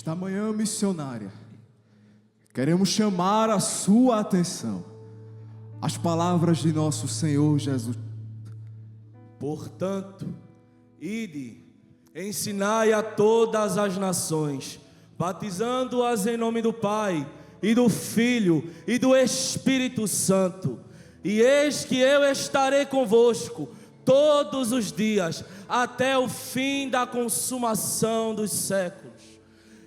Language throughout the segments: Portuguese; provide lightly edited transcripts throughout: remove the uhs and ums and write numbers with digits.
Esta manhã missionária, queremos chamar a sua atenção às palavras de nosso Senhor Jesus. Portanto, ide, ensinai a todas as nações, batizando-as em nome do Pai, e do Filho, e do Espírito Santo. E eis que eu estarei convosco todos os dias, até o fim da consumação dos séculos.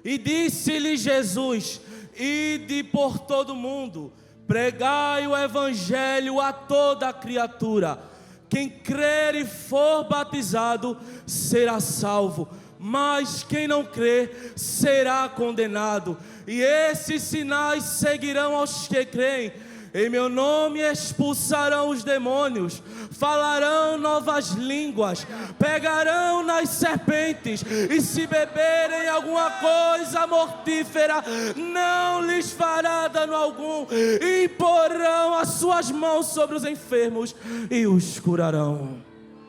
E disse-lhe Jesus: ide por todo o mundo, pregai o Evangelho a toda a criatura. Quem crer e for batizado será salvo, mas quem não crer será condenado. E esses sinais seguirão aos que creem: em meu nome expulsarão os demônios, falarão novas línguas, pegarão nas serpentes, e se beberem alguma coisa mortífera, não lhes fará dano algum, e imporão as suas mãos sobre os enfermos e os curarão.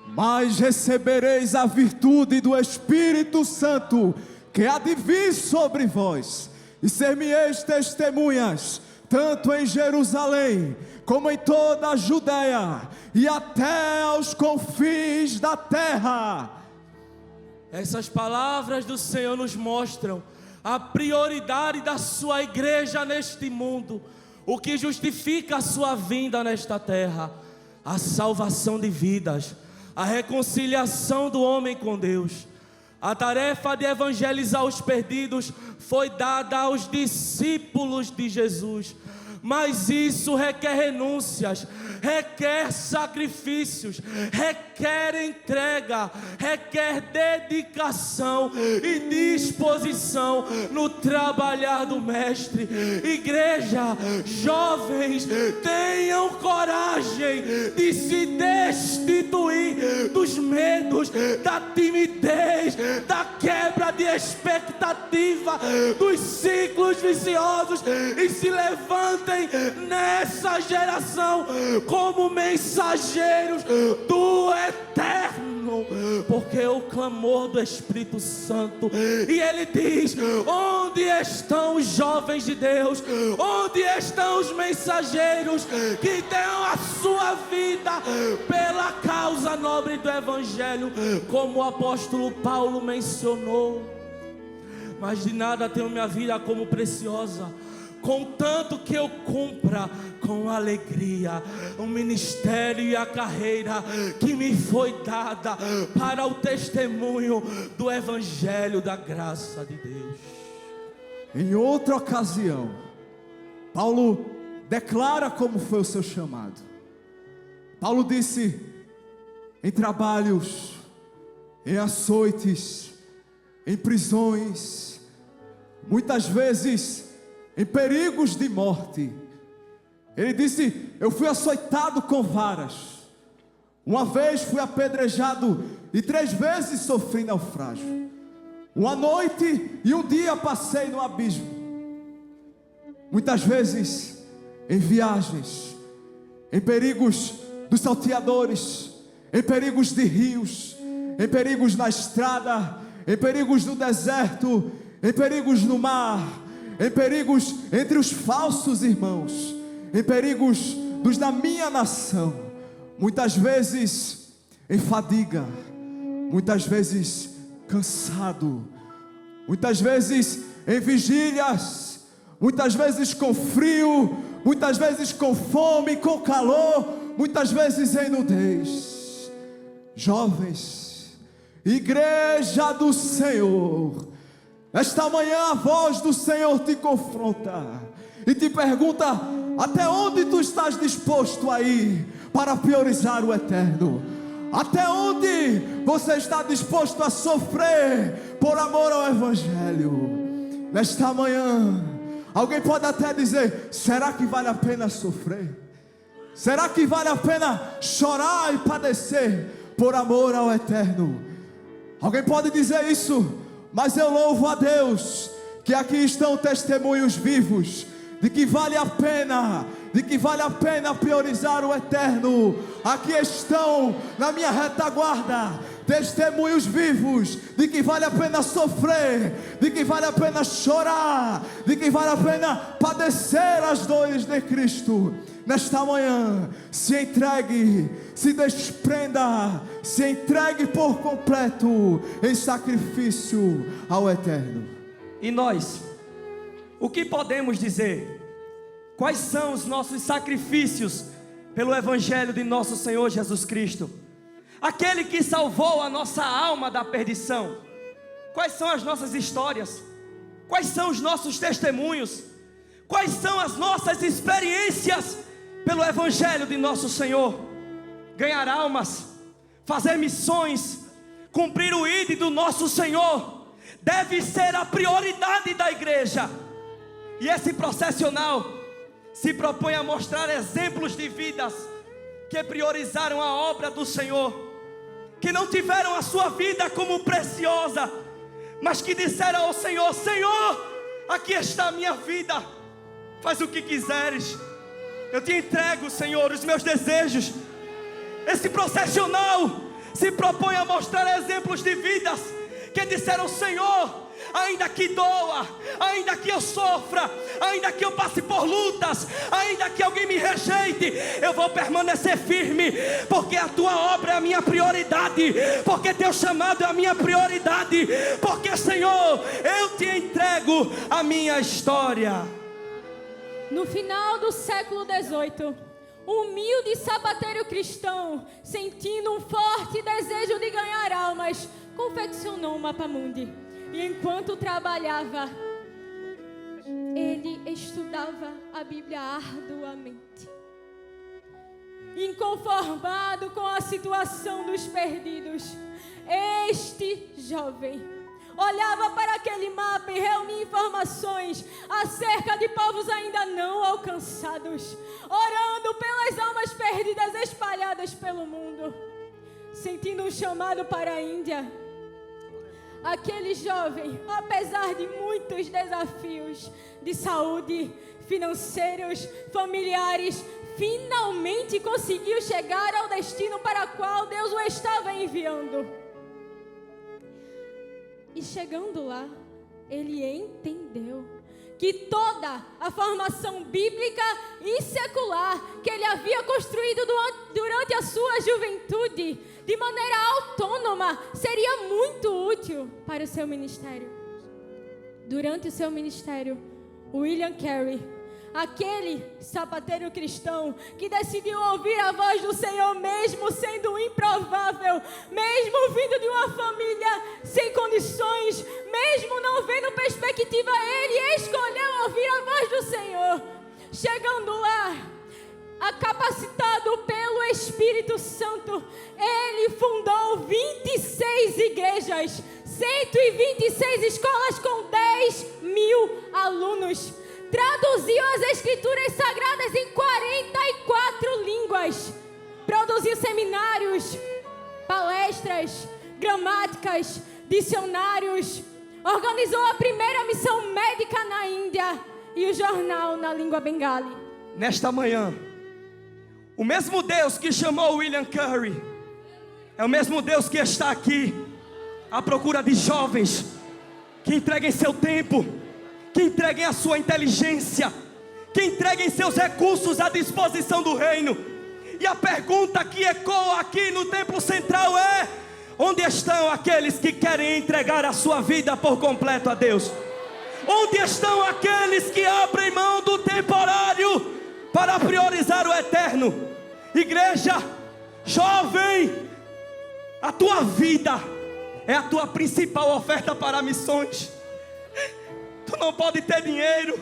Mas recebereis a virtude do Espírito Santo, que há de vir sobre vós, e ser-me-eis testemunhas, tanto em Jerusalém, como em toda a Judeia, e até aos confins da terra. Essas palavras do Senhor nos mostram a prioridade da sua igreja neste mundo, o que justifica a sua vinda nesta terra: a salvação de vidas, a reconciliação do homem com Deus. A tarefa de evangelizar os perdidos foi dada aos discípulos de Jesus, mas isso requer renúncias, requer sacrifícios, requer entrega, requer dedicação e disposição no trabalhar do Mestre. Igreja, jovens, tenham coragem de se destituir dos medos, da timidez, da quebra de expectativa, dos ciclos viciosos, e se levantem nessa geração como mensageiros do Eterno, porque o clamor do Espírito Santo, e ele diz: onde estão os jovens de Deus? Onde estão os mensageiros que dão a sua vida pela causa nobre do Evangelho, como o apóstolo Paulo mencionou? Mas de nada tenho minha vida como preciosa, contanto que eu cumpra com alegria o ministério e a carreira que me foi dada para o testemunho do Evangelho da graça de Deus. Em outra ocasião, Paulo declara como foi o seu chamado. Paulo disse: em trabalhos, em açoites, em prisões, muitas vezes em perigos de morte. Ele disse: eu fui açoitado com varas, uma vez fui apedrejado, e 3 vezes sofri naufrágio. Uma noite e um dia passei no abismo. Muitas vezes em viagens, em perigos dos salteadores, em perigos de rios, em perigos na estrada, em perigos no deserto, em perigos no mar, em perigos entre os falsos irmãos, em perigos dos da minha nação, muitas vezes em fadiga, muitas vezes cansado, muitas vezes em vigílias, muitas vezes com frio, muitas vezes com fome, com calor, muitas vezes em nudez. Jovens, igreja do Senhor, esta manhã a voz do Senhor te confronta e te pergunta: até onde tu estás disposto a ir para priorizar o eterno? Até onde você está disposto a sofrer por amor ao Evangelho? Nesta manhã, alguém pode até dizer: será que vale a pena sofrer? Será que vale a pena chorar e padecer por amor ao eterno? Alguém pode dizer isso, mas eu louvo a Deus que aqui estão testemunhos vivos de que vale a pena, priorizar o eterno. Aqui estão na minha retaguarda testemunhos vivos de que vale a pena sofrer, de que vale a pena chorar, de que vale a pena padecer as dores de Cristo. Nesta manhã, se entregue, se desprenda, se entregue por completo em sacrifício ao Eterno. E nós, o que podemos dizer? Quais são os nossos sacrifícios pelo Evangelho de nosso Senhor Jesus Cristo? Aquele que salvou a nossa alma da perdição. Quais são as nossas histórias? Quais são os nossos testemunhos? Quais são as nossas experiências pelo Evangelho de nosso Senhor? Ganhar almas, fazer missões, cumprir o ID do nosso Senhor, deve ser a prioridade da igreja. E esse processional se propõe a mostrar exemplos de vidas que priorizaram a obra do Senhor, que não tiveram a sua vida como preciosa, mas que disseram ao Senhor: Senhor, aqui está a minha vida, faz o que quiseres, eu te entrego, Senhor, os meus desejos. Esse processional se propõe a mostrar exemplos de vidas que disseram: Senhor, ainda que doa, ainda que eu sofra, ainda que eu passe por lutas, ainda que alguém me rejeite, eu vou permanecer firme, porque a tua obra é a minha prioridade, porque teu chamado é a minha prioridade, porque, Senhor, eu te entrego a minha história. No final do século XVIII, um humilde sapateiro cristão, sentindo um forte desejo de ganhar almas, confeccionou um mapa-mundi. E enquanto trabalhava, ele estudava a Bíblia arduamente. Inconformado com a situação dos perdidos, este jovem olhava para aquele mapa e reunia informações acerca de povos ainda não alcançados, orando pelas almas perdidas espalhadas pelo mundo. Sentindo um chamado para a Índia, aquele jovem, apesar de muitos desafios de saúde, financeiros, familiares, finalmente conseguiu chegar ao destino para o qual Deus o estava enviando. E chegando lá, ele entendeu que toda a formação bíblica e secular que ele havia construído durante a sua juventude, de maneira autônoma, seria muito útil para o seu ministério. Durante o seu ministério, William Carey, aquele sapateiro cristão que decidiu ouvir a voz do Senhor mesmo sendo improvável, mesmo vindo de uma família sem condições, mesmo não vendo perspectiva, ele escolheu ouvir a voz do Senhor. Chegando lá, capacitado pelo Espírito Santo, ele fundou 26 igrejas, 126 escolas com 10.000 alunos. Traduziu as escrituras sagradas em 44 línguas. Produziu seminários, palestras, gramáticas, dicionários. Organizou a primeira missão médica na Índia e o jornal na língua bengali. Nesta manhã, o mesmo Deus que chamou William Carey é o mesmo Deus que está aqui à procura de jovens que entreguem seu tempo, que entreguem a sua inteligência, que entreguem seus recursos à disposição do reino. E a pergunta que ecoa aqui no templo central é: onde estão aqueles que querem entregar a sua vida por completo a Deus? Onde estão aqueles que abrem mão do temporário para priorizar o eterno? Igreja, jovem, a tua vida é a tua principal oferta para missões. Tu não pode ter dinheiro,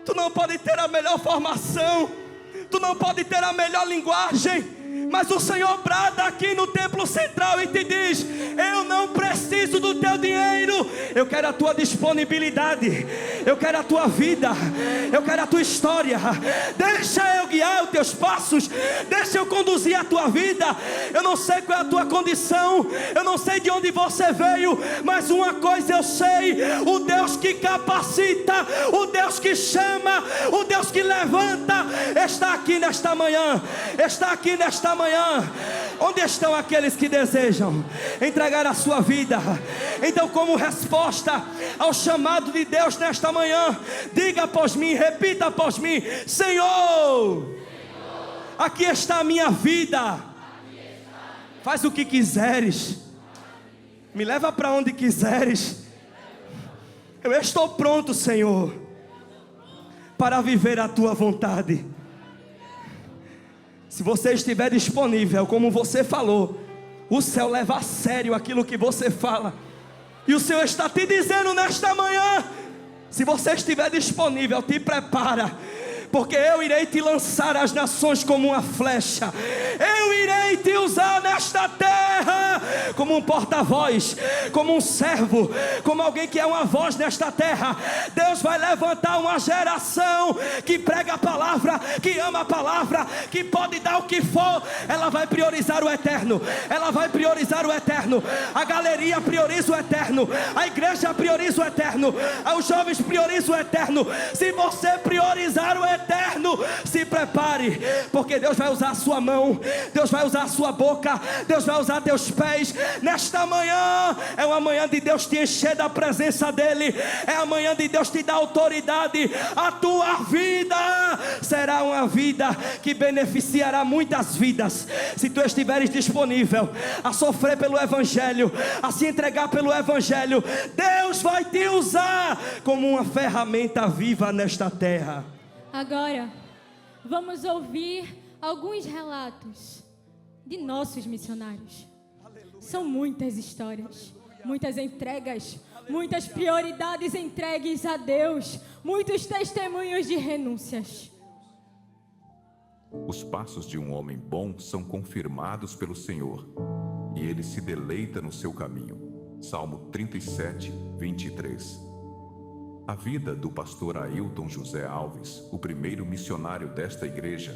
tu não pode ter a melhor formação, tu não pode ter a melhor linguagem, mas o Senhor brada aqui no templo central e te diz: eu não não preciso do teu dinheiro, eu quero a tua disponibilidade, eu quero a tua vida, eu quero a tua história. Deixa eu guiar os teus passos, deixa eu conduzir a tua vida. Eu não sei qual é a tua condição, eu não sei de onde você veio, mas uma coisa eu sei: o Deus que capacita, o Deus que chama, o Deus que levanta, está aqui nesta manhã, está aqui nesta manhã. Onde estão aqueles que desejam entregar a sua vida? Então, como resposta ao chamado de Deus nesta manhã, diga após mim, repita após mim: Senhor, aqui está a minha vida, faz o que quiseres, me leva para onde quiseres. Eu estou pronto, Senhor, para viver a tua vontade. Se você estiver disponível, como você falou, o céu leva a sério aquilo que você fala. E o Senhor está te dizendo nesta manhã: se você estiver disponível, te prepara, porque eu irei te lançar às nações como uma flecha. Eu irei te usar nesta terra como um porta-voz, como um servo, como alguém que é uma voz nesta terra. Deus vai levantar uma geração que prega a palavra, que ama a palavra, que pode dar o que for. Ela vai priorizar o eterno, ela vai priorizar o eterno. A galeria prioriza o eterno, a igreja prioriza o eterno, os jovens priorizam o eterno. Se você priorizar o eterno, se prepare, porque Deus vai usar a sua mão, Deus vai usar a sua boca, Deus vai usar teus pés. Nesta manhã é uma manhã de Deus te encher da presença dEle, é a manhã de Deus te dar autoridade. A tua vida será uma vida que beneficiará muitas vidas, se tu estiveres disponível a sofrer pelo Evangelho, a se entregar pelo Evangelho. Deus vai te usar como uma ferramenta viva nesta terra. Agora, vamos ouvir alguns relatos de nossos missionários. São muitas histórias, muitas entregas, muitas prioridades entregues a Deus, muitos testemunhos de renúncias. Os passos de um homem bom são confirmados pelo Senhor, e ele se deleita no seu caminho. Salmo 37, 23. A vida do pastor Ailton José Alves, o primeiro missionário desta igreja,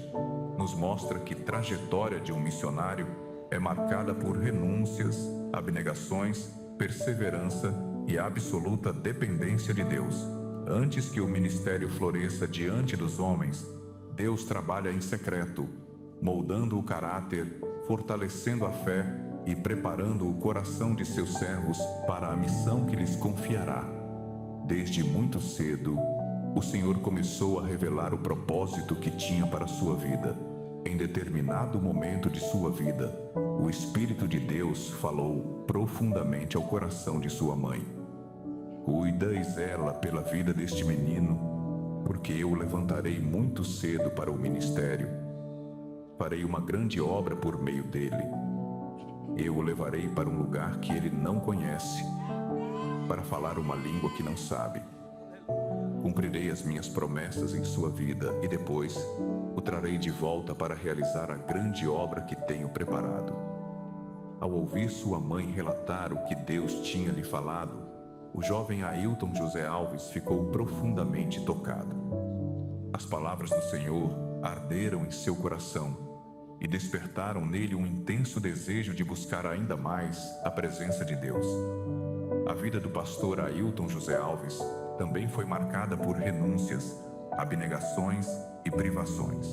nos mostra que a trajetória de um missionário é marcada por renúncias, abnegações, perseverança e absoluta dependência de Deus. Antes que o ministério floresça diante dos homens, Deus trabalha em secreto, moldando o caráter, fortalecendo a fé e preparando o coração de seus servos para a missão que lhes confiará. Desde muito cedo, o Senhor começou a revelar o propósito que tinha para a sua vida. Em determinado momento de sua vida, o Espírito de Deus falou profundamente ao coração de sua mãe: cuida e zela pela vida deste menino, porque eu o levantarei muito cedo para o ministério. Farei uma grande obra por meio dele. Eu o levarei para um lugar que ele não conhece, para falar uma língua que não sabe. Cumprirei as minhas promessas em sua vida e depois o trarei de volta para realizar a grande obra que tenho preparado. Ao ouvir sua mãe relatar o que Deus tinha lhe falado, o jovem Ailton José Alves ficou profundamente tocado. As palavras do Senhor arderam em seu coração e despertaram nele um intenso desejo de buscar ainda mais a presença de Deus. A vida do pastor Ailton José Alves também foi marcada por renúncias, abnegações e privações.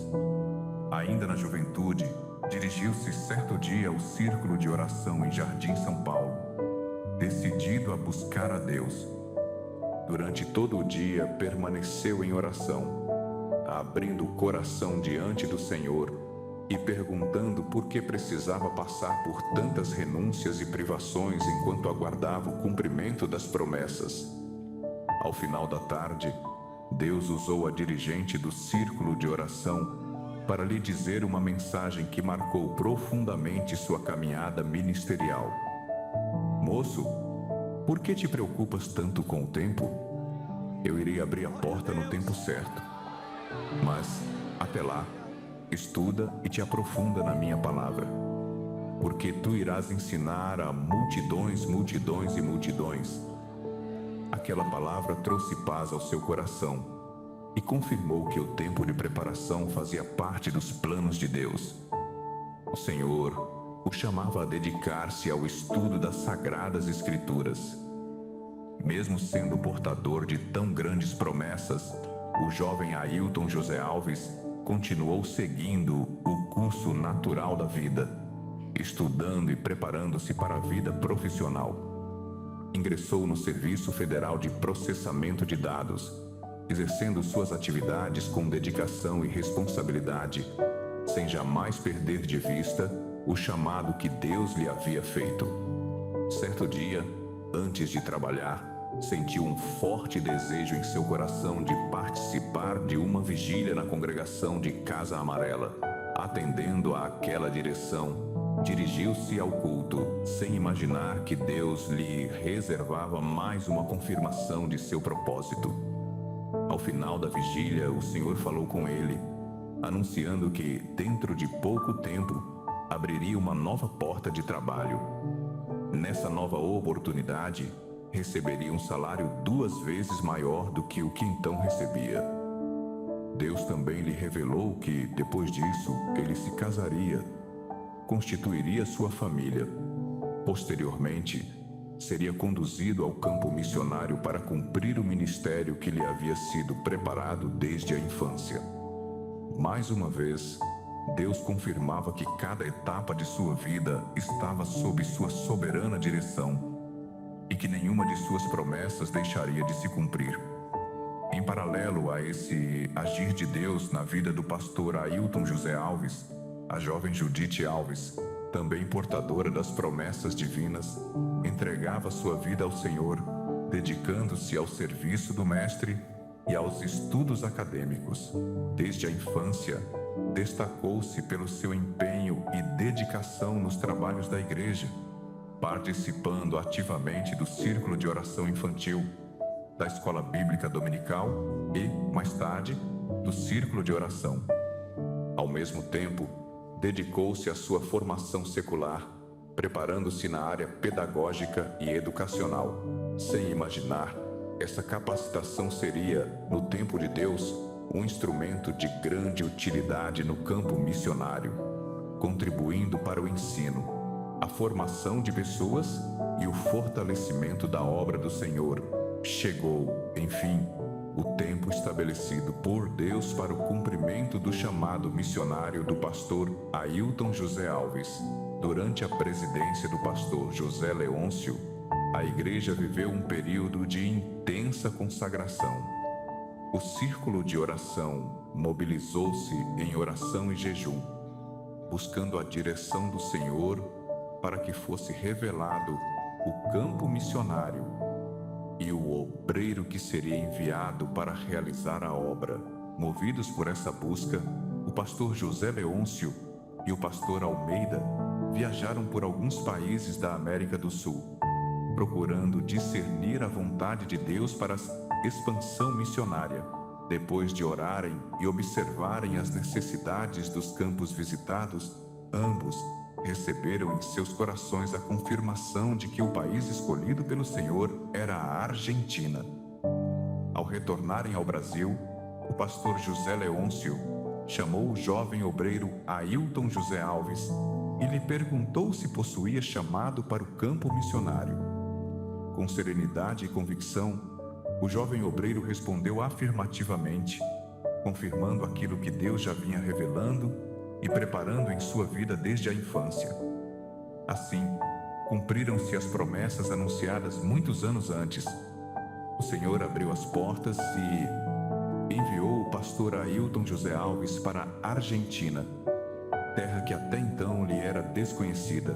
Ainda na juventude, dirigiu-se certo dia ao círculo de oração em Jardim São Paulo, decidido a buscar a Deus. Durante todo o dia permaneceu em oração, abrindo o coração diante do Senhor e perguntando por que precisava passar por tantas renúncias e privações enquanto aguardava o cumprimento das promessas. Ao final da tarde, Deus usou a dirigente do círculo de oração para lhe dizer uma mensagem que marcou profundamente sua caminhada ministerial. Moço, por que te preocupas tanto com o tempo? Eu irei abrir a porta no tempo certo. Mas, até lá, estuda e te aprofunda na minha palavra. porque tu irás ensinar a multidões, multidões e multidões. Aquela palavra trouxe paz ao seu coração e confirmou que o tempo de preparação fazia parte dos planos de Deus. O Senhor o chamava a dedicar-se ao estudo das Sagradas Escrituras. Mesmo sendo portador de tão grandes promessas, o jovem Ailton José Alves continuou seguindo o curso natural da vida, estudando e preparando-se para a vida profissional. Ingressou no Serviço Federal de Processamento de Dados, exercendo suas atividades com dedicação e responsabilidade, sem jamais perder de vista o chamado que Deus lhe havia feito. Certo dia, antes de trabalhar, sentiu um forte desejo em seu coração de participar de uma vigília na congregação de Casa Amarela. Atendendo àquela direção, dirigiu-se ao culto, sem imaginar que Deus lhe reservava mais uma confirmação de seu propósito. Ao final da vigília, o Senhor falou com ele, anunciando que, dentro de pouco tempo, abriria uma nova porta de trabalho. Nessa nova oportunidade, receberia um salário 2 vezes maior do que o que então recebia. Deus também lhe revelou que, depois disso, ele se casaria, constituiria sua família. Posteriormente, seria conduzido ao campo missionário para cumprir o ministério que lhe havia sido preparado desde a infância. Mais uma vez, Deus confirmava que cada etapa de sua vida estava sob sua soberana direção e que nenhuma de suas promessas deixaria de se cumprir. Em paralelo a esse agir de Deus na vida do pastor Ailton José Alves, a jovem Judite Alves, também portadora das promessas divinas, entregava sua vida ao Senhor, dedicando-se ao serviço do Mestre e aos estudos acadêmicos. Desde a infância, destacou-se pelo seu empenho e dedicação nos trabalhos da igreja, participando ativamente do Círculo de Oração Infantil, da Escola Bíblica Dominical e, mais tarde, do Círculo de Oração. Ao mesmo tempo, dedicou-se à sua formação secular, preparando-se na área pedagógica e educacional. Sem imaginar, essa capacitação seria, no tempo de Deus, um instrumento de grande utilidade no campo missionário, contribuindo para o ensino, a formação de pessoas e o fortalecimento da obra do Senhor. Chegou, enfim, o tempo estabelecido por Deus para o cumprimento do chamado missionário do pastor Ailton José Alves. Durante a presidência do pastor José Leôncio, a igreja viveu um período de intensa consagração. O círculo de oração mobilizou-se em oração e jejum, buscando a direção do Senhor para que fosse revelado o campo missionário e o obreiro que seria enviado para realizar a obra. Movidos por essa busca, o pastor José Leôncio e o pastor Almeida viajaram por alguns países da América do Sul, procurando discernir a vontade de Deus para a expansão missionária. Depois de orarem e observarem as necessidades dos campos visitados, ambos receberam em seus corações a confirmação de que o país escolhido pelo Senhor era a Argentina. Ao retornarem ao Brasil, o pastor José Leôncio chamou o jovem obreiro Ailton José Alves e lhe perguntou se possuía chamado para o campo missionário. Com serenidade e convicção, o jovem obreiro respondeu afirmativamente, confirmando aquilo que Deus já vinha revelando e preparando em sua vida desde a infância. Assim, cumpriram-se as promessas anunciadas muitos anos antes. O Senhor abriu as portas e enviou o pastor Ailton José Alves para a Argentina, terra que até então lhe era desconhecida,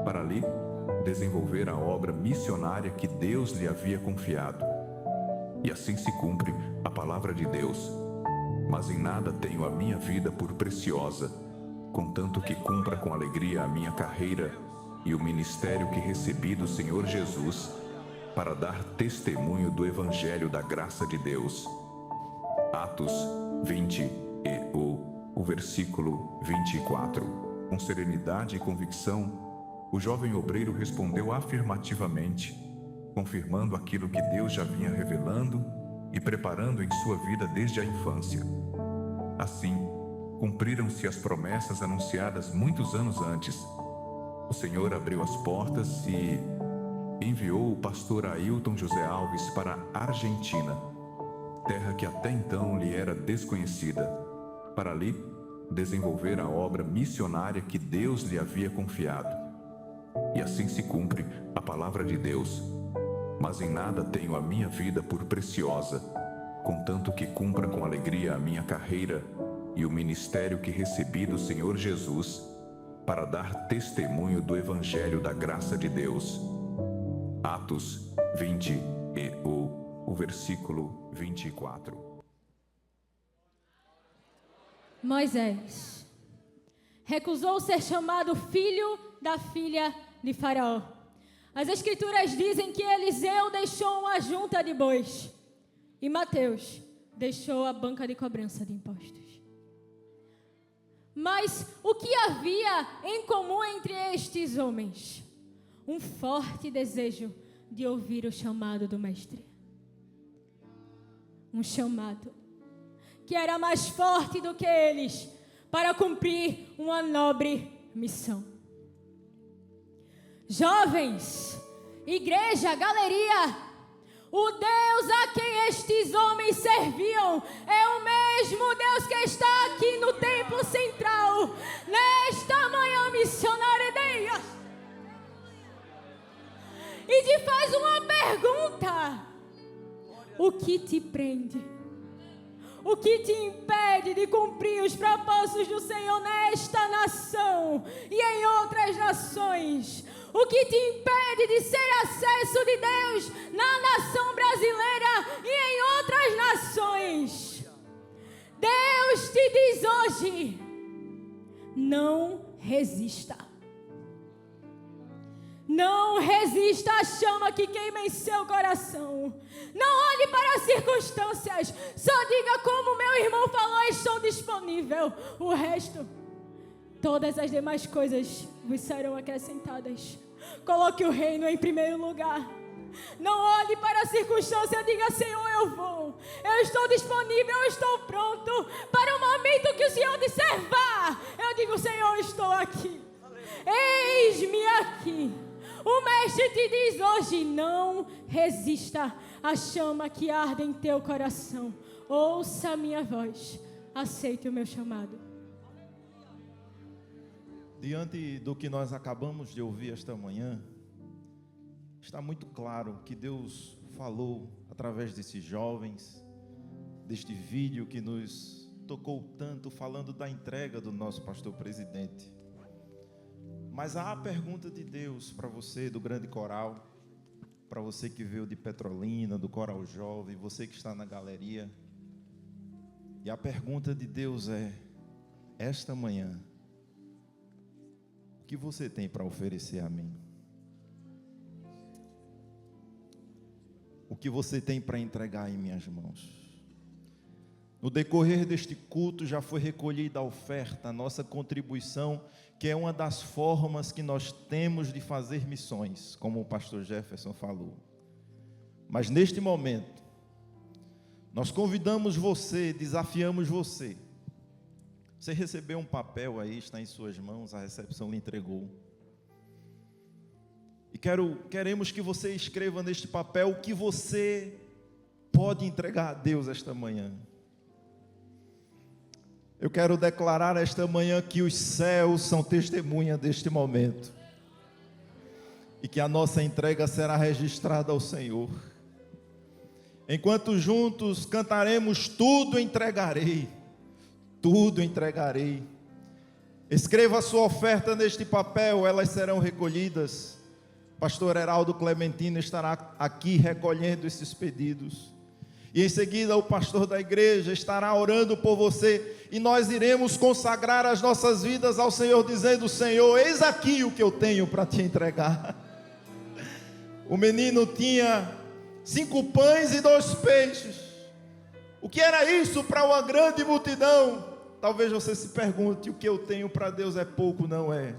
para ali desenvolver a obra missionária que Deus lhe havia confiado. E assim se cumpre a palavra de Deus. Mas em nada tenho a minha vida por preciosa, contanto que cumpra com alegria a minha carreira e o ministério que recebi do Senhor Jesus, para dar testemunho do Evangelho da graça de Deus. Atos 20 e o versículo 24. Com serenidade e convicção, o jovem obreiro respondeu afirmativamente, confirmando aquilo que Deus já vinha revelando e preparando em sua vida desde a infância. Assim, cumpriram-se as promessas anunciadas muitos anos antes. O Senhor abriu as portas e enviou o pastor Ailton José Alves para a Argentina, terra que até então lhe era desconhecida, para ali desenvolver a obra missionária que Deus lhe havia confiado. E assim se cumpre a palavra de Deus. Mas em nada tenho a minha vida por preciosa, contanto que cumpra com alegria a minha carreira e o ministério que recebi do Senhor Jesus, para dar testemunho do Evangelho da graça de Deus. Atos 20 e o versículo 24. Moisés recusou ser chamado filho da filha de Faraó. As escrituras dizem que Eliseu deixou uma junta de bois e Mateus deixou a banca de cobrança de impostos. Mas o que havia em comum entre estes homens? Um forte desejo de ouvir o chamado do mestre. Um chamado que era mais forte do que eles para cumprir uma nobre missão. Jovens, igreja, galeria, o Deus a quem estes homens serviam é o mesmo Deus que está aqui no templo central, nesta manhã missionária de Deus. E te faz uma pergunta: o que te prende? O que te impede de cumprir os propósitos do Senhor nesta nação e em outras nações? O que te impede de ser acesso de Deus na nação brasileira e em outras nações? Deus te diz hoje: não resista. Não resista à chama que queima em seu coração. Não olhe para as circunstâncias. Só diga como meu irmão falou: estou disponível. O resto, todas as demais coisas vos serão acrescentadas. Coloque o reino em primeiro lugar. Não olhe para a circunstância. Diga: Senhor, eu vou. Eu estou disponível, eu estou pronto. Para o momento que o Senhor disser vá, eu digo: Senhor, estou aqui. Eis-me aqui. O mestre te diz hoje: não resista à chama que arde em teu coração. Ouça a minha voz, aceite o meu chamado. Diante do que nós acabamos de ouvir esta manhã, está muito claro que Deus falou através desses jovens, deste vídeo que nos tocou tanto, falando da entrega do nosso pastor presidente. Mas há a pergunta de Deus para você do Grande Coral, para você que veio de Petrolina, do Coral Jovem, você que está na galeria. E a pergunta de Deus é: esta manhã, o que você tem para oferecer a mim? O que você tem para entregar em minhas mãos? No decorrer deste culto já foi recolhida a oferta, a nossa contribuição, que é uma das formas que nós temos de fazer missões, como o pastor Jefferson falou. Mas neste momento, nós convidamos você, desafiamos você. Você recebeu um papel aí, está em suas mãos, a recepção lhe entregou. E queremos que você escreva neste papel o que você pode entregar a Deus esta manhã. Eu quero declarar esta manhã que os céus são testemunha deste momento. E que a nossa entrega será registrada ao Senhor. Enquanto juntos cantaremos: tudo entregarei, tudo entregarei. Escreva a sua oferta neste papel, elas serão recolhidas. Pastor Heraldo Clementino estará aqui recolhendo esses pedidos. E em seguida o pastor da igreja estará orando por você. E nós iremos consagrar as nossas vidas ao Senhor, dizendo: Senhor, eis aqui o que eu tenho para te entregar. O menino tinha 5 pães e 2 peixes. O que era isso para uma grande multidão? Talvez você se pergunte: o que eu tenho para Deus é pouco? Não é.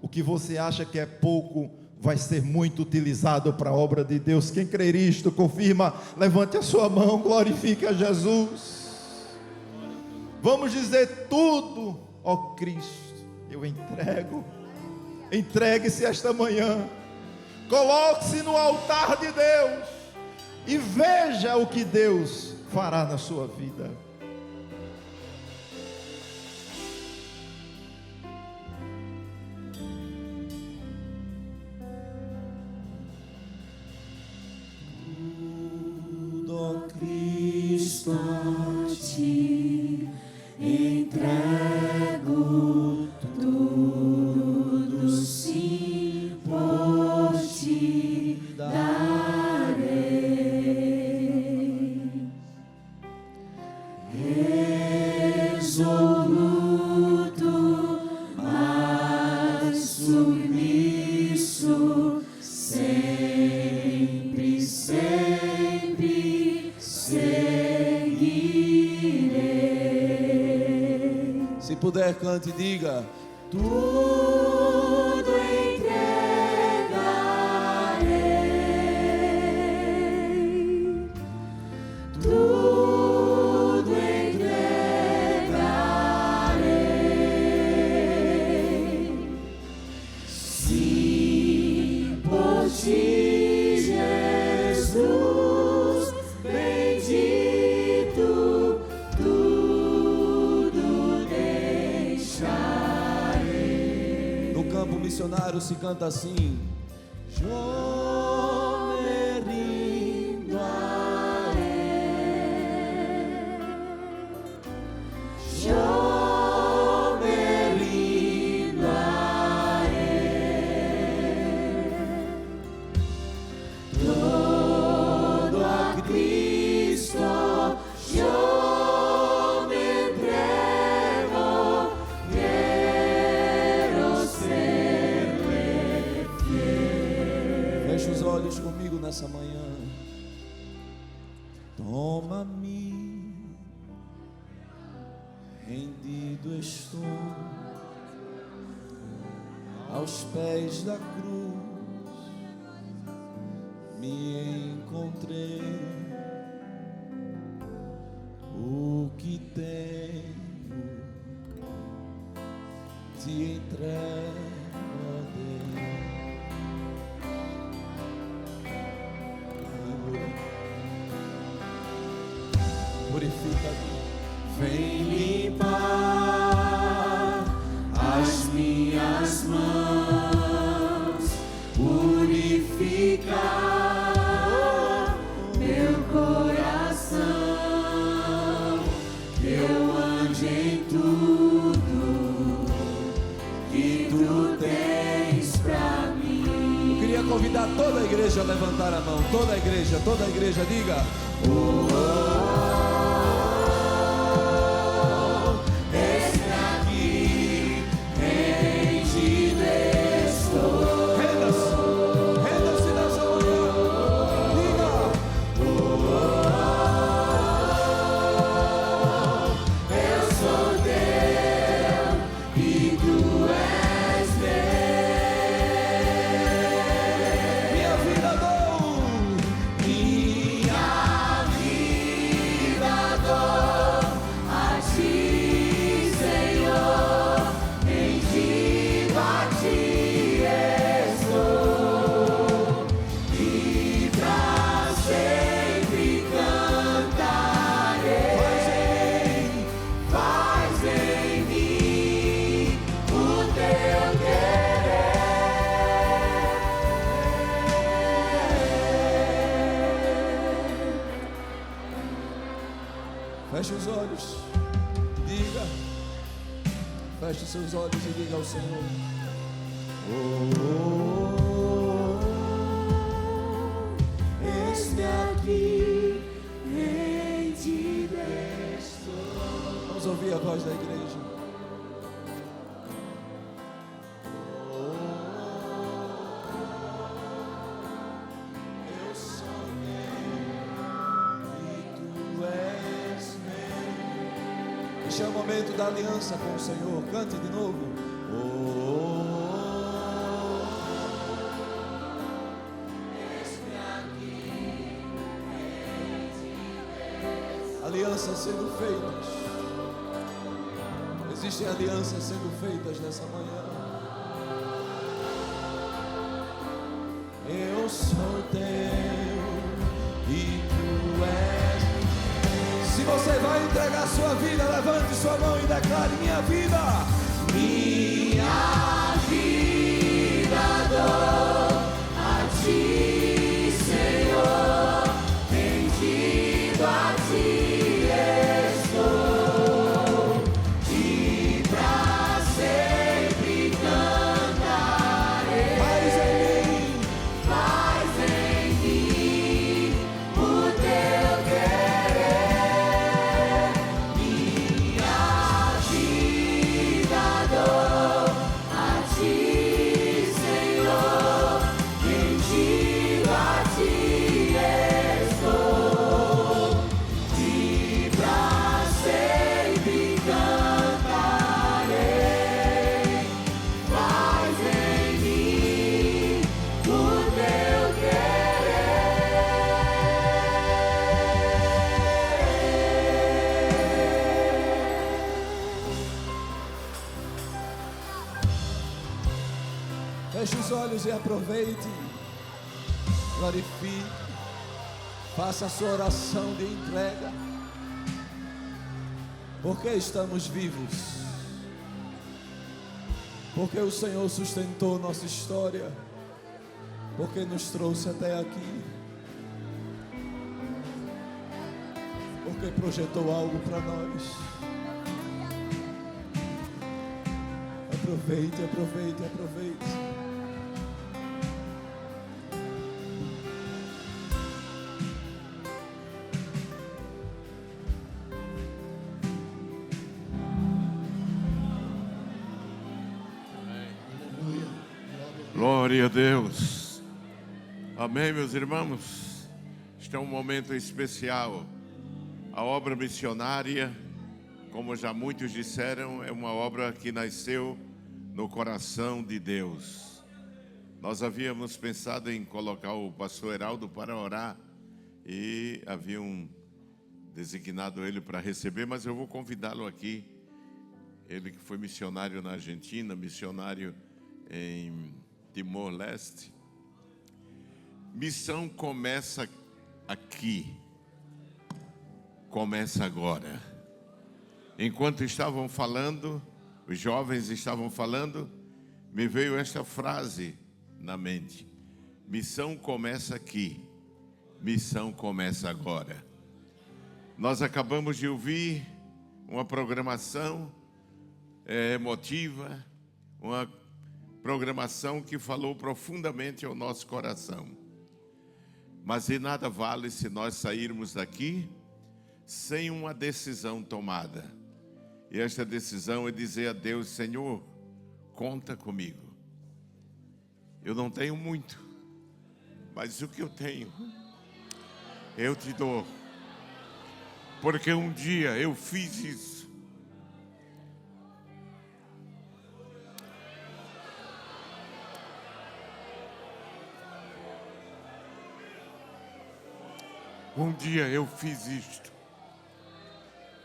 O que você acha que é pouco vai ser muito utilizado para a obra de Deus. Quem crer isto, confirma, levante a sua mão, glorifique a Jesus. Vamos dizer: tudo, ó Cristo, eu entrego. Entregue-se esta manhã, coloque-se no altar de Deus e veja o que Deus fará na sua vida. Cristo, a ti entrego tudo, sim, por ti darei. Resoluto, mas submisso, sempre, sempre seguirei. Se puder, cante e diga: Tudo entregarei, tudo entregarei, sim, por ti, Jesus, bendito, tudo deixarei. no campo missionário se canta assim: Yo me rindo a Él. Yo me rindo a Él. Todo a Cristo yo me entrego. Quero ser-lhe fiel. feche os olhos comigo nessa manhã. Toma-me, rendido estou aos pés da cruz, me encontrei. O que tenho te entrego, ó Deus. Purifica-me. Vem limpar as minhas mãos, purificar meu coração, que eu ande em tudo que tu tens pra mim. Eu queria convidar toda a igreja a levantar a mão. Toda a igreja, diga: Eis-me aqui, rendido estou. renda-se nessa manhã. Diga: Eu sou teu e tu és meu. minha vida dou. Minha vida dou a ti, Senhor, rendido a ti estou, e pra sempre cantarei. Faz em mim o teu querer. Feche os olhos. Diga. Feche os seus olhos e diga ao Senhor: Eis-me aqui, rendido estou. Vamos ouvir a voz da igreja. Eu sou teu e tu és meu. Este é o momento da aliança com o Senhor. Cante de novo. Alianças sendo feitas. Existem alianças sendo feitas nessa manhã. Eu sou teu e tu és. Se você vai entregar sua vida, levante sua mão e declare: minha vida dou a ti, Senhor, rendido a ti estou, e pra sempre cantarei. Faz em mim o teu querer, minha vida dou a ti, Senhor, rendido a ti estou, e pra sempre cantarei. Faz em mim o teu Feche os olhos e aproveite, glorifique, faça a sua oração de entrega, porque estamos vivos, porque o Senhor sustentou nossa história, porque nos trouxe até aqui, porque projetou algo para nós. Aproveite, aproveite, aproveite. Glória a Deus. Amém, meus irmãos. Este é um momento especial. A obra missionária, como já muitos disseram, é uma obra que nasceu no coração de Deus. Nós havíamos pensado em colocar o pastor Heraldo para orar e haviam designado ele para receber, mas eu vou convidá-lo aqui. Ele que foi missionário na Argentina, missionário em Timor-Leste. Missão começa aqui, começa agora. Enquanto estavam falando, os jovens estavam falando, me veio esta frase na mente: missão começa aqui, missão começa agora. Nós acabamos de ouvir uma programação emotiva, uma programação que falou profundamente ao nosso coração. Mas de nada vale se nós sairmos daqui sem uma decisão tomada. E esta decisão é dizer a Deus: Senhor, conta comigo. Eu não tenho muito, mas o que eu tenho, eu te dou. Porque um dia eu fiz isso. Um dia eu fiz isto.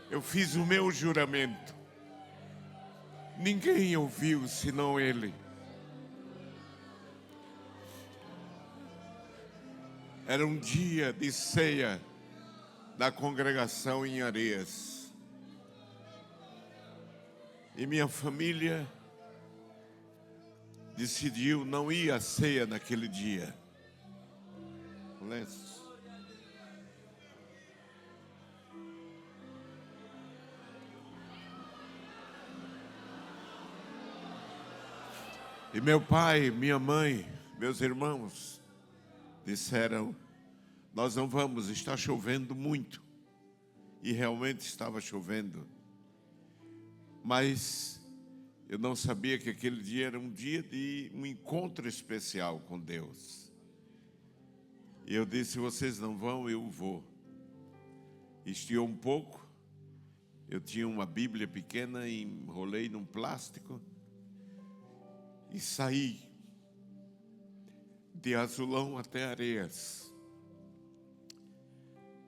Eu fiz o meu juramento. Ninguém ouviu senão Ele. Era um dia de ceia da congregação em Areias. E minha família decidiu não ir à ceia naquele dia. Lenço. E meu pai, minha mãe, meus irmãos disseram: nós não vamos, está chovendo muito. E realmente estava chovendo. Mas eu não sabia que aquele dia era um dia de um encontro especial com Deus. E eu disse: vocês não vão, eu vou. Estiou um pouco. Eu tinha uma Bíblia pequena, enrolei num plástico e saí de Azulão até Areias,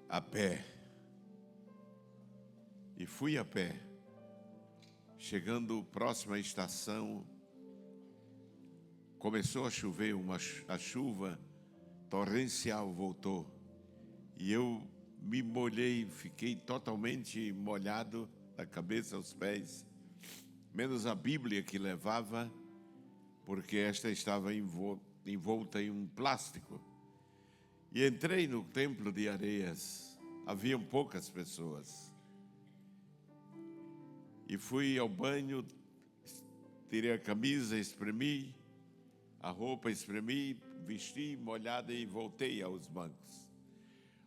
a pé. E fui a pé. Chegando próximo à estação, começou a chover, a chuva torrencial voltou. E eu me molhei, fiquei totalmente molhado da cabeça aos pés, menos a Bíblia que levava, porque esta estava envolta em um plástico. E entrei no templo de Areias, haviam poucas pessoas. E fui ao banho, tirei a camisa, espremi, a roupa espremi, vesti molhada e voltei aos bancos.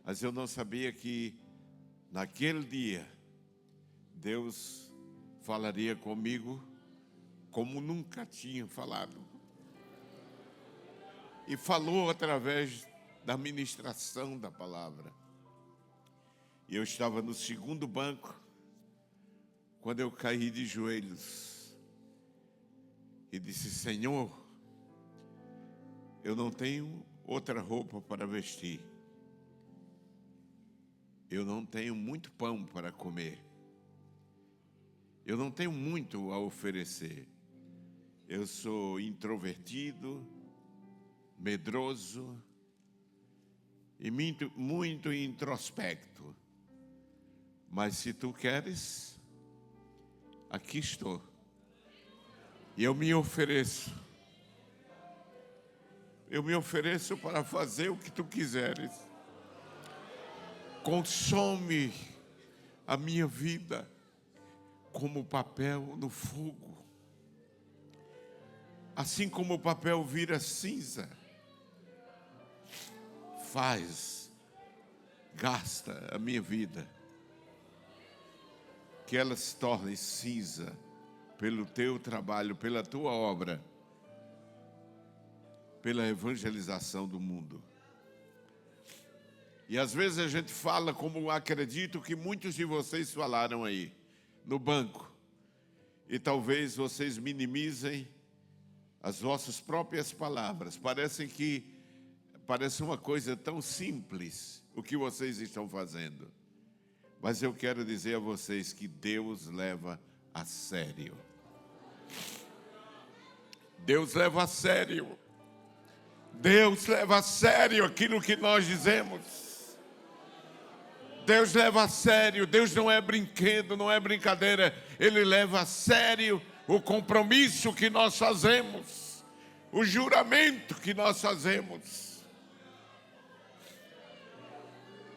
Mas eu não sabia que naquele dia Deus falaria comigo como nunca tinha falado. E falou através da ministração da palavra. E eu estava no segundo banco, quando eu caí de joelhos e disse: Senhor, eu não tenho outra roupa para vestir. Eu não tenho muito pão para comer. Eu não tenho muito a oferecer. Eu sou introvertido, medroso e muito introspecto. Mas se tu queres, aqui estou. E eu me ofereço. Eu me ofereço para fazer o que tu quiseres. Consome a minha vida como papel no fogo. Assim como o papel vira cinza, gasta a minha vida, que ela se torne cinza pelo teu trabalho, pela tua obra, pela evangelização do mundo. E às vezes a gente fala como acredito que muitos de vocês falaram aí, no banco. E talvez vocês minimizem as vossas próprias palavras. Parece uma coisa tão simples o que vocês estão fazendo. Mas eu quero dizer a vocês que Deus leva a sério. Deus leva a sério. Deus leva a sério aquilo que nós dizemos. Deus leva a sério. Deus não é brinquedo, não é brincadeira. Ele leva a sério o compromisso que nós fazemos, o juramento que nós fazemos.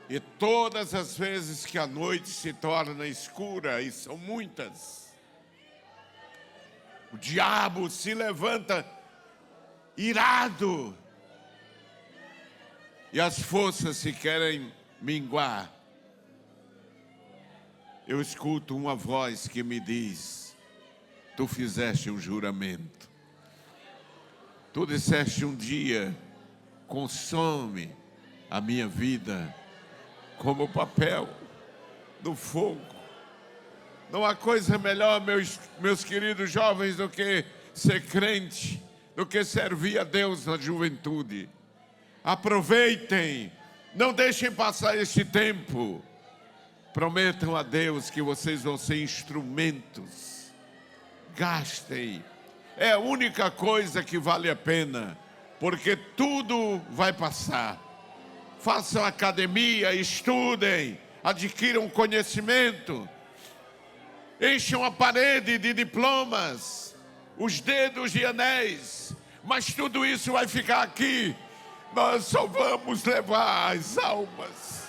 E todas as vezes que a noite se torna escura, e são muitas, o diabo se levanta irado, e as forças se querem minguar. Eu escuto uma voz que me diz: tu fizeste um juramento. Tu disseste um dia: consome a minha vida como papel no fogo. Não há coisa melhor, meus queridos jovens, do que ser crente, do que servir a Deus na juventude. Aproveitem, não deixem passar este tempo. Prometam a Deus que vocês vão ser instrumentos. Gastem. É a única coisa que vale a pena, porque tudo vai passar. Façam academia, estudem, adquiram conhecimento, encham a parede de diplomas, os dedos de anéis, mas tudo isso vai ficar aqui. Nós só vamos levar as almas.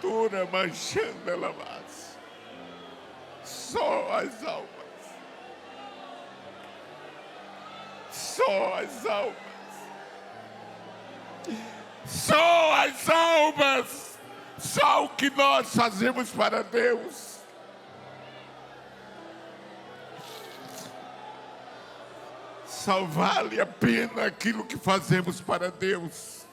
Tura manchando ela mais. Só as almas. Só as almas. Só as almas. Só o que nós fazemos para Deus. Só vale a pena aquilo que fazemos para Deus.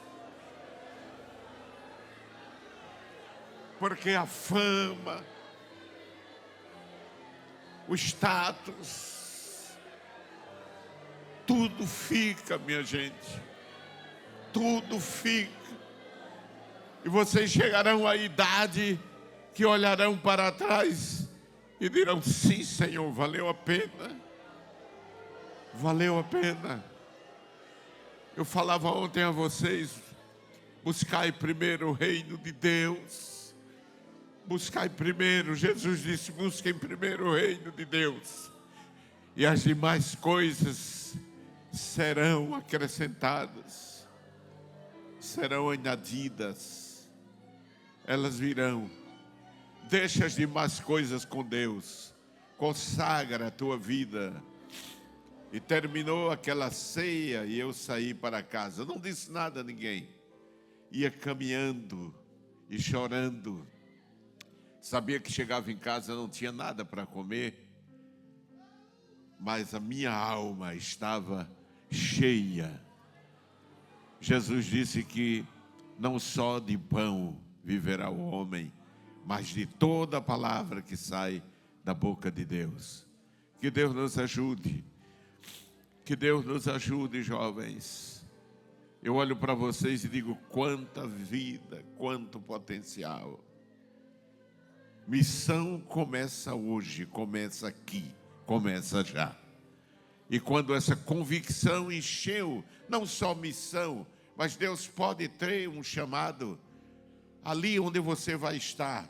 Porque a fama, o status, tudo fica, minha gente. Tudo fica. E vocês chegarão à idade que olharão para trás e dirão: sim, Senhor, valeu a pena. Valeu a pena. Eu falava ontem a vocês: buscai primeiro o reino de Deus. Buscai primeiro, Jesus disse: busquem primeiro o reino de Deus, e as demais coisas serão acrescentadas, serão añadidas, elas virão. Deixa as demais coisas com Deus, consagra a tua vida. E terminou aquela ceia e eu saí para casa. Não disse nada a ninguém. Ia caminhando e chorando. Sabia que chegava em casa, não tinha nada para comer. Mas a minha alma estava cheia. Jesus disse que não só de pão viverá o homem, mas de toda a palavra que sai da boca de Deus. Que Deus nos ajude. Que Deus nos ajude, jovens. Eu olho para vocês e digo: quanta vida, quanto potencial. Missão começa hoje, começa aqui, começa já. E quando essa convicção encheu, não só missão, mas Deus pode ter um chamado ali onde você vai estar.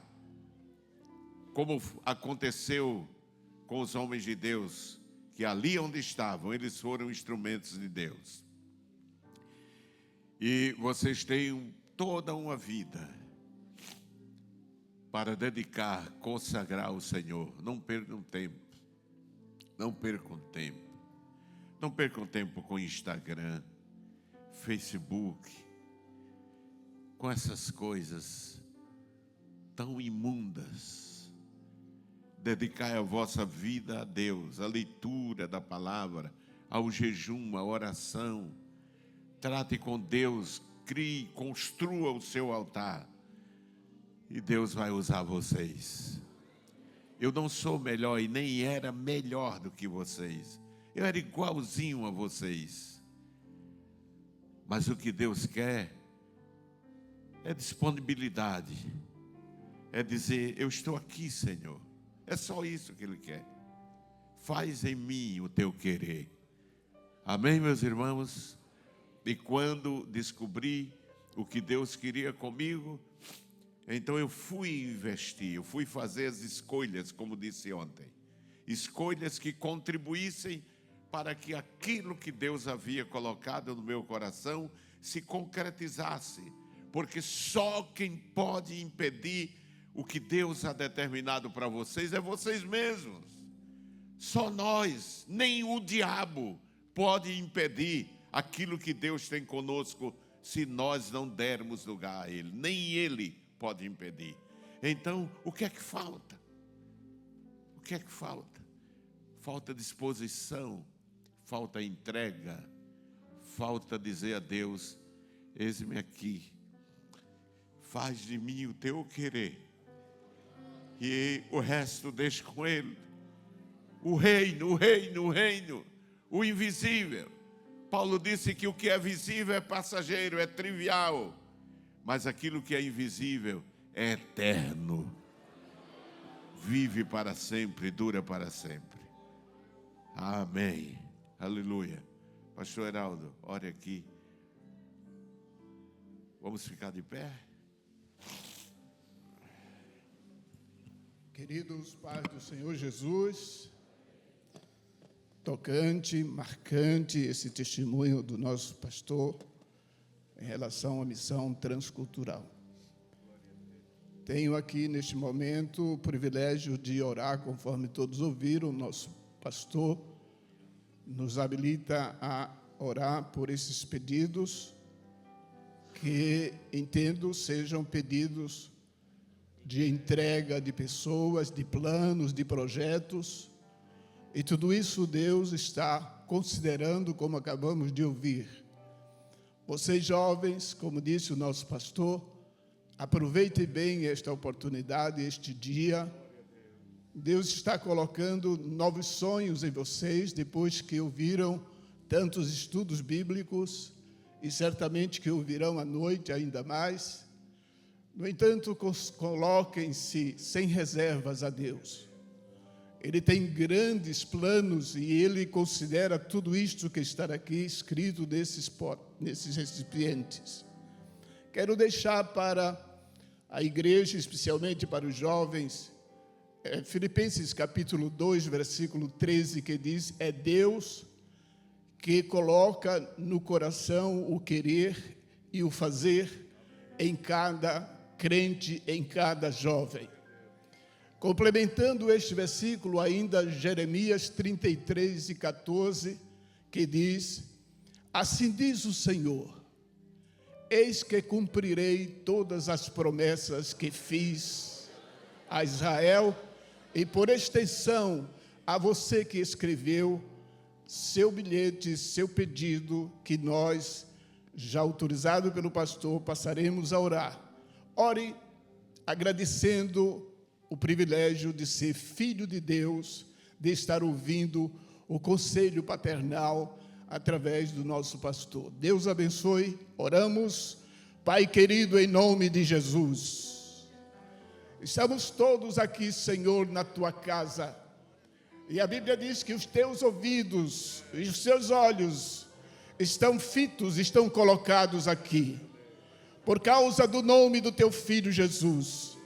Como aconteceu com os homens de Deus, que ali onde estavam, eles foram instrumentos de Deus. E vocês têm toda uma vida para dedicar, consagrar ao Senhor. Não percam tempo. Não percam tempo. Não percam tempo com Instagram, Facebook, com essas coisas tão imundas. Dedicai a vossa vida a Deus, a leitura da palavra, ao jejum, à oração. Trate com Deus, crie, construa o seu altar. E Deus vai usar vocês. Eu não sou melhor e nem era melhor do que vocês. Eu era igualzinho a vocês. Mas o que Deus quer é disponibilidade. É dizer: eu estou aqui, Senhor. É só isso que Ele quer. Faz em mim o teu querer. Amém, meus irmãos? E quando descobri o que Deus queria comigo, então eu fui investir, eu fui fazer as escolhas, como disse ontem. Escolhas que contribuíssem para que aquilo que Deus havia colocado no meu coração se concretizasse. Porque só quem pode impedir o que Deus ha determinado para vocês é vocês mesmos. Só nós, nem o diabo pode impedir aquilo que Deus tem conosco, se nós não dermos lugar a Ele. Nem Ele pode impedir. Então, o que é que falta? O que é que falta? Falta disposição, falta entrega, falta dizer a Deus: eis-me aqui, faz de mim o teu querer, e o resto deixa com Ele. O reino, o invisível. Paulo disse que o que é visível é passageiro, é trivial, mas aquilo que é invisível é eterno, vive para sempre, dura para sempre. Amém, aleluia. Pastor Heraldo, ore aqui. Vamos ficar de pé? Queridos pais do Senhor Jesus, tocante, marcante esse testemunho do nosso pastor em relação à missão transcultural. Tenho aqui neste momento o privilégio de orar, conforme todos ouviram. Nosso pastor nos habilita a orar por esses pedidos, que entendo sejam pedidos de entrega de pessoas, de planos, de projetos, e tudo isso Deus está considerando, como acabamos de ouvir. Vocês jovens, como disse o nosso pastor, Aproveite bem esta oportunidade, este dia. Deus está colocando novos sonhos em vocês, depois que ouviram tantos estudos bíblicos, e certamente que ouvirão à noite ainda mais. No entanto, coloquem-se sem reservas a Deus. Ele tem grandes planos e Ele considera tudo isto que está aqui escrito nesses recipientes. Quero deixar para a igreja, especialmente para os jovens, Filipenses capítulo 2, versículo 13, que diz: é Deus que coloca no coração o querer e o fazer em cada crente, em cada jovem. Complementando este versículo, ainda Jeremias 33 e 14, que diz: assim diz o Senhor, eis que cumprirei todas as promessas que fiz a Israel, e por extensão a você que escreveu seu bilhete, seu pedido, que nós, já autorizado pelo pastor, passaremos a orar. Ore agradecendo o privilégio de ser filho de Deus, de estar ouvindo o conselho paternal através do nosso pastor. Deus abençoe, oramos. Pai querido, em nome de Jesus, estamos todos aqui, Senhor, na Tua casa, e a Bíblia diz que os Teus ouvidos e os Teus olhos estão fitos, estão colocados aqui, por causa do nome do Teu Filho Jesus,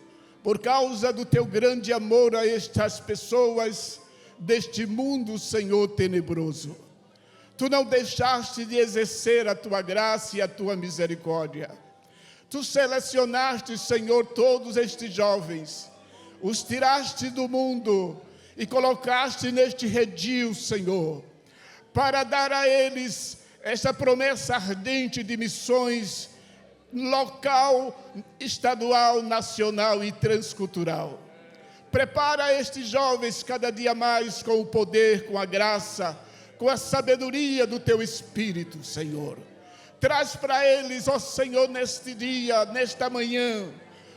por causa do Teu grande amor a estas pessoas deste mundo, Senhor, tenebroso. Tu não deixaste de exercer a Tua graça e a Tua misericórdia. Tu selecionaste, Senhor, todos estes jovens, os tiraste do mundo e colocaste neste redil, Senhor, para dar a eles essa promessa ardente de missões local, estadual, nacional e transcultural. Prepara estes jovens cada dia mais com o poder, com a graça, com a sabedoria do Teu Espírito, Senhor. Traz para eles, ó Senhor, neste dia, nesta manhã,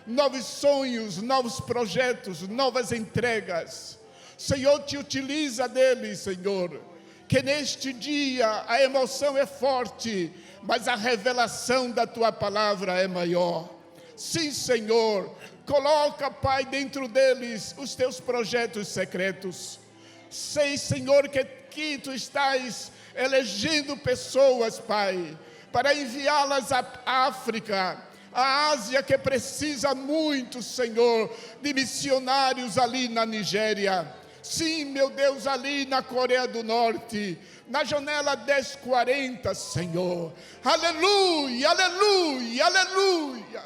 novos sonhos, novos projetos, novas entregas. Senhor, te utiliza deles, Senhor, que neste dia a emoção é forte, mas a revelação da Tua palavra é maior. Sim, Senhor, coloca, Pai, dentro deles os Teus projetos secretos. Sei, Senhor, que Tu estás elegendo pessoas, Pai, para enviá-las à África, à Ásia, que precisa muito, Senhor, de missionários ali na Nigéria. Sim, meu Deus, ali na Coreia do Norte, na janela 1040, Senhor. Aleluia, aleluia, aleluia.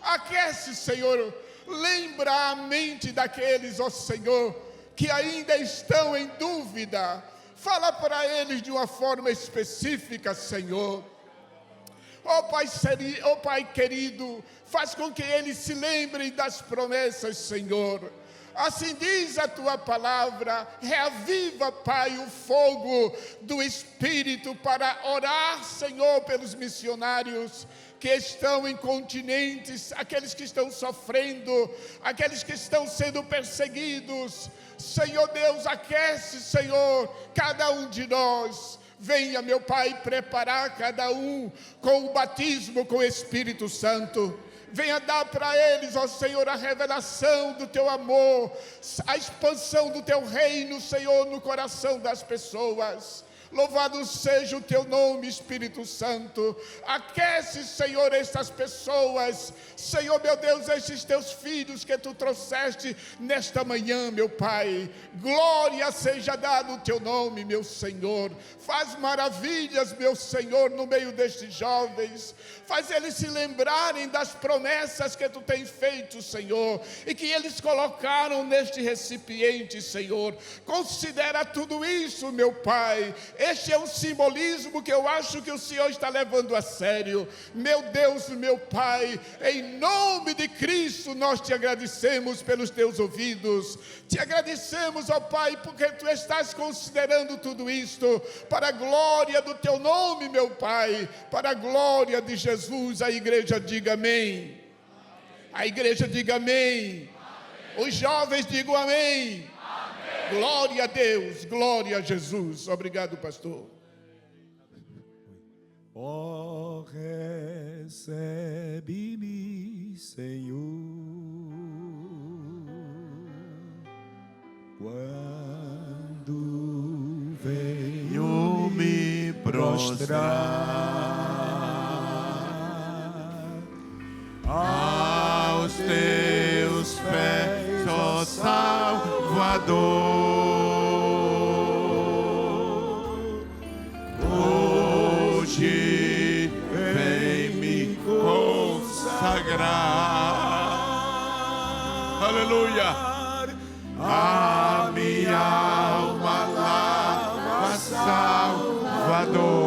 Aquece, Senhor, lembra a mente daqueles, ó Senhor, que ainda estão em dúvida. Fala para eles de uma forma específica, Senhor. Ó Pai querido, faz com que eles se lembrem das promessas, Senhor. Assim diz a Tua palavra, reaviva, Pai, o fogo do Espírito para orar, Senhor, pelos missionários que estão em continentes, aqueles que estão sofrendo, aqueles que estão sendo perseguidos. Senhor Deus, aquece, Senhor, cada um de nós. Venha, meu Pai, preparar cada um com o batismo com o Espírito Santo. Venha dar para eles, ó Senhor, a revelação do Teu amor, a expansão do Teu reino, Senhor, no coração das pessoas. Louvado seja o Teu nome, Espírito Santo. Aquece, Senhor, estas pessoas. Senhor, meu Deus, estes Teus filhos que Tu trouxeste nesta manhã, meu Pai. Glória seja dada o Teu nome, meu Senhor. Faz maravilhas, meu Senhor, no meio destes jovens. Faz eles se lembrarem das promessas que Tu tens feito, Senhor, e que eles colocaram neste recipiente, Senhor. Considera tudo isso, meu Pai. Este é um simbolismo que eu acho que o Senhor está levando a sério. Meu Deus, meu Pai, em nome de Cristo, nós Te agradecemos pelos Teus ouvidos. Te agradecemos, ó Pai, porque Tu estás considerando tudo isto para a glória do Teu nome, meu Pai, para a glória de Jesus. A igreja diga amém. A igreja diga amém. Os jovens digam amém. Glória a Deus, glória a Jesus. Obrigado, pastor. Ó, recebe-me, Senhor, quando venho me prostrar aos teus pés, ó Salvador. Hoje vem me consagrar. Aleluia. A minha alma lava, Salvador.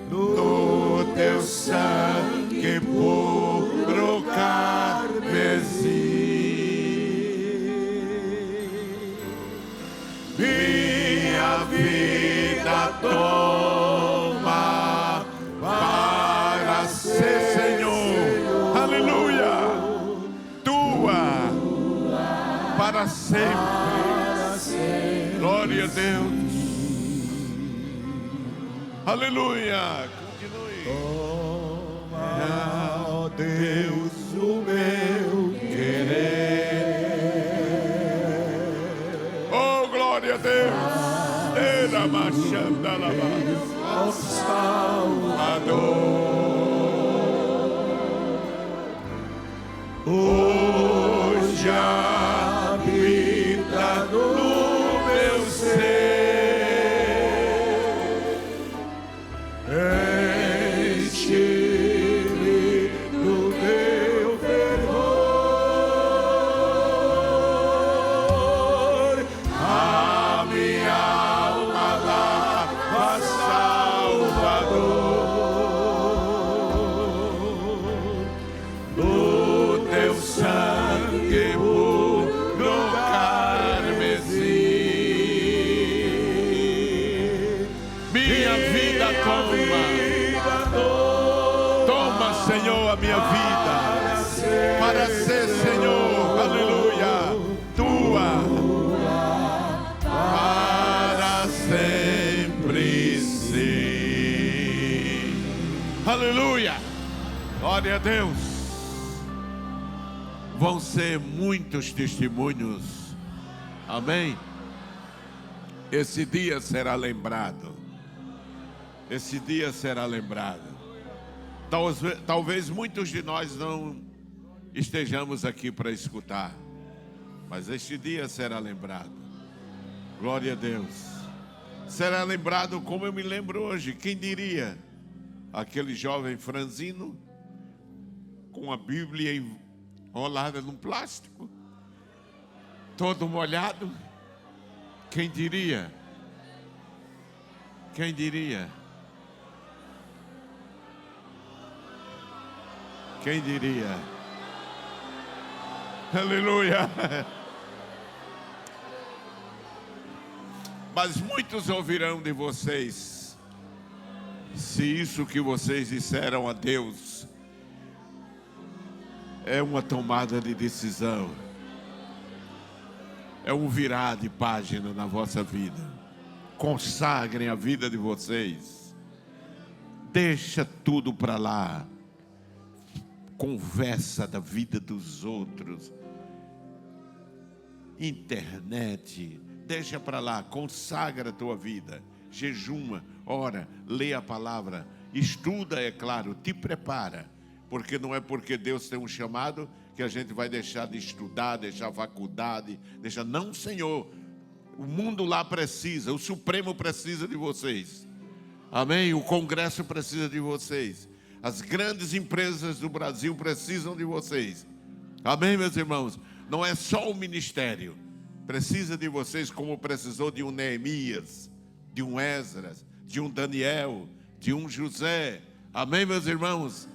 No teu sangue puro carmesim, minha vida toma para ser, Senhor, aleluia, tua para sempre. Glória a Deus, aleluia. Toma, ó Deus, o meu querer. Oh, glória a Deus. Era machanda la Ó Salvador. Hoje habita no meu ser. Enche-me do teu fervor. A minha alma lava, Salvador. No teu sangue puro carmesim, minha vida toma, Senhor, a minha vida para ser, Senhor, aleluia, tua para sempre sim. Aleluia. Glória a Deus. Vão ser muitos testemunhos. Amém. Esse dia será lembrado. Esse dia será lembrado. Talvez muitos de nós não estejamos aqui para escutar, mas este dia será lembrado. Glória a Deus. Será lembrado como eu me lembro hoje. Quem diria? Aquele jovem franzino com a Bíblia enrolada num plástico, todo molhado. Quem diria? Quem diria? Quem diria? Aleluia. Mas muitos ouvirão de vocês, se isso que vocês disseram a Deus é uma tomada de decisão, é um virar de página na vossa vida. Consagrem a vida de vocês. Deixa tudo para lá. Conversa da vida dos outros. Internet, deixa para lá. Consagra a tua vida. Jejuma, ora, lê a palavra. Estuda, é claro, te prepara. Porque não é porque Deus tem um chamado que a gente vai deixar de estudar, deixar a faculdade, deixar. Não, Senhor. O mundo lá precisa, o Supremo precisa de vocês. Amém? O Congresso precisa de vocês. As grandes empresas do Brasil precisam de vocês. Amém, meus irmãos? Não é só o ministério. Precisa de vocês como precisou de um Neemias, de um Esdras, de um Daniel, de um José. Amém, meus irmãos?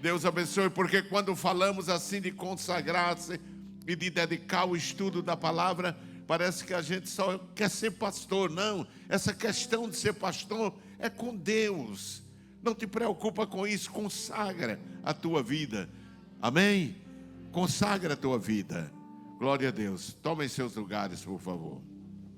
Deus abençoe, porque quando falamos assim de consagrar-se e de dedicar o estudo da palavra, parece que a gente só quer ser pastor. Não, essa questão de ser pastor é com Deus. Não te preocupa com isso, consagra a tua vida. Amém? Consagra a tua vida. Glória a Deus. Tomem seus lugares, por favor.